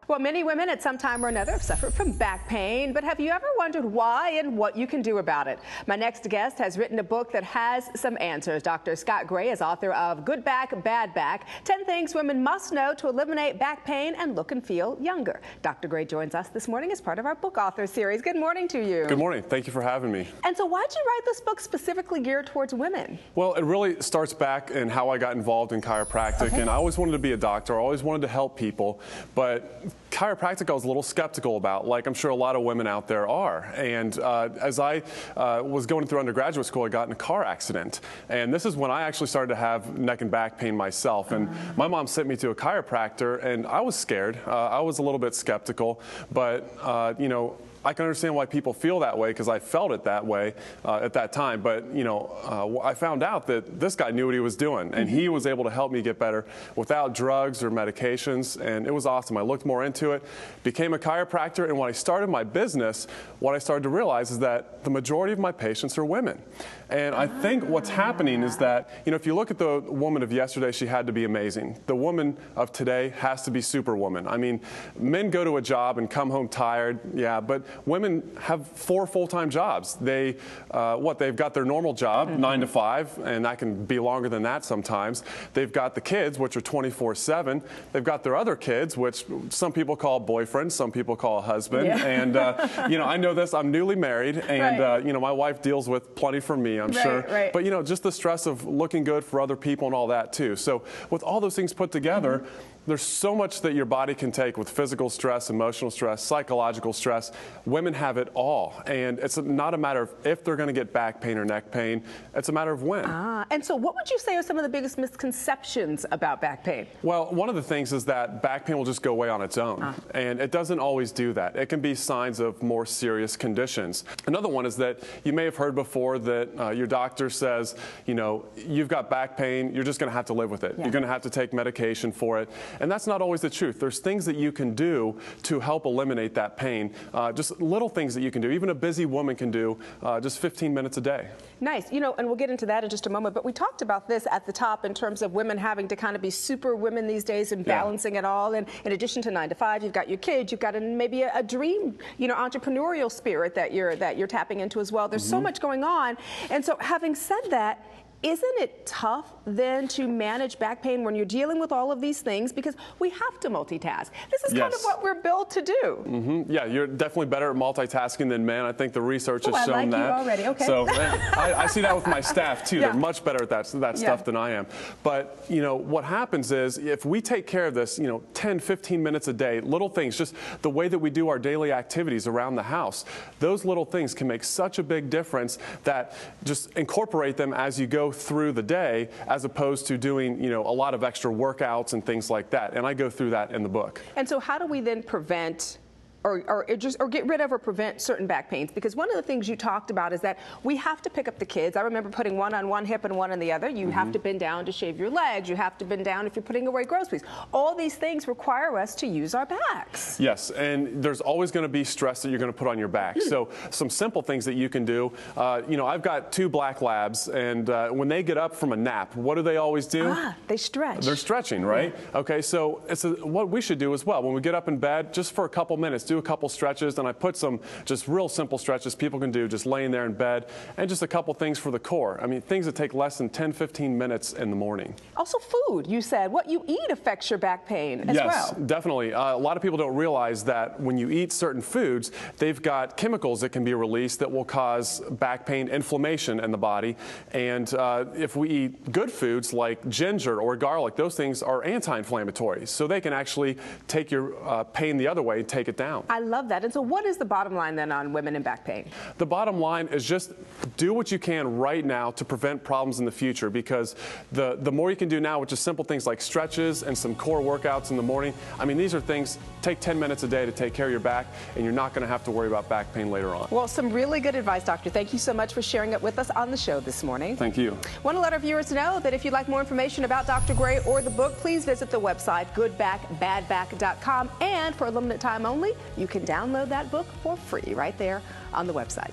Well, many women at some time or another have suffered from back pain, but have you ever wondered why and what you can do about it? My next guest has written a book that has some answers. Dr. Scot Gray is author of Good Back, Bad Back, 10 Things Women Must Know to Eliminate Back Pain and Look and Feel Younger. Dr. Gray joins us this morning as part of our book author series. Good morning to you. Good morning. Thank you for having me. And so why'd you write this book specifically geared towards women? Well, it really starts back in how I got involved in chiropractic, and I always wanted to be a doctor. I always wanted to help people, but chiropractic I was a little skeptical about, like I'm sure a lot of women out there are. And as I was going through undergraduate school, I got in a car accident. And this is when I actually started to have neck and back pain myself. And my mom sent me to a chiropractor, and I was scared. I was a little bit skeptical, but you know, I can understand why people feel that way because I felt it that way at that time. But, you know, I found out that this guy knew what he was doing, and he was able to help me get better without drugs or medications, and it was awesome. I looked more into it, became a chiropractor, and when I started my business, what I started to realize is that the majority of my patients are women. And I think what's happening is that, you know, if you look at the woman of yesterday, she had to be amazing. The woman of today has to be superwoman. I mean, men go to a job and come home tired, yeah, but women have 4 full-time jobs. They've got their normal job, 9 to 5, and that can be longer than that sometimes. They've got the kids, which are 24/7. They've got their other kids, which some people call boyfriends, some people call a husband. Yeah. And, you know, I know this, I'm newly married, and, you know, my wife deals with plenty for me, I'm sure. Right. But, you know, just the stress of looking good for other people and all that, too. So with all those things put together, there's so much that your body can take with physical stress, emotional stress, psychological stress. Women have it all. And it's not a matter of if they're going to get back pain or neck pain. It's a matter of when. And so what would you say are some of the biggest misconceptions about back pain? Well, one of the things is that back pain will just go away on its own. And it doesn't always do that. It can be signs of more serious conditions. Another one is that you may have heard before that your doctor says, you know, you've got back pain, you're just going to have to live with it. Yeah. You're going to have to take medication for it. And that's not always the truth. There's things that you can do to help eliminate that pain. Just little things that you can do. Even a busy woman can do just 15 minutes a day. Nice. You know, and we'll get into that in just a moment, but we talked about this at the top in terms of women having to kind of be super women these days and balancing it all. And in addition to 9 to 5, you've got your kids, you've got maybe a dream, you know, entrepreneurial spirit that you're tapping into as well. There's so much going on. And so having said that, isn't it tough then to manage back pain when you're dealing with all of these things, because we have to multitask? This is kind of what we're built to do. Yeah, you're definitely better at multitasking than men. I think the research has shown that. I like you already. Okay. So I see that with my staff too. They're much better at that stuff than I am. But you know what happens is if we take care of this, you know, 10, 15 minutes a day, little things, just the way that we do our daily activities around the house, those little things can make such a big difference that just incorporate them as you go through the day, as opposed to doing, you know, a lot of extra workouts and things like that. And I go through that in the book. And so how do we then prevent or get rid of or prevent certain back pains? Because one of the things you talked about is that we have to pick up the kids. I remember putting one on one hip and one on the other. You have to bend down to shave your legs. You have to bend down if you're putting away groceries. All these things require us to use our backs. Yes, and there's always going to be stress that you're going to put on your back. So some simple things that you can do. You know, I've got 2 black labs, and when they get up from a nap, what do they always do? They stretch. They're stretching, right? Okay, so it's what we should do as well. When we get up in bed, just for a couple minutes, do a couple stretches, and I put some just real simple stretches people can do just laying there in bed, and just a couple things for the core. I mean, things that take less than 10, 15 minutes in the morning. Also food, you said. What you eat affects your back pain as well. Yes, definitely. A lot of people don't realize that when you eat certain foods, they've got chemicals that can be released that will cause back pain, inflammation in the body. And if we eat good foods like ginger or garlic, those things are anti-inflammatory. So they can actually take your pain the other way and take it down. I love that. And so what is the bottom line then on women and back pain? The bottom line is just do what you can right now to prevent problems in the future, because the more you can do now with just simple things like stretches and some core workouts in the morning, I mean, these are things, take 10 minutes a day to take care of your back, and you're not going to have to worry about back pain later on. Well, some really good advice, Doctor. Thank you so much for sharing it with us on the show this morning. Thank you. Want to let our viewers know that if you'd like more information about Dr. Gray or the book, please visit the website goodbackbadback.com, and for a limited time only, you can download that book for free right there on the website.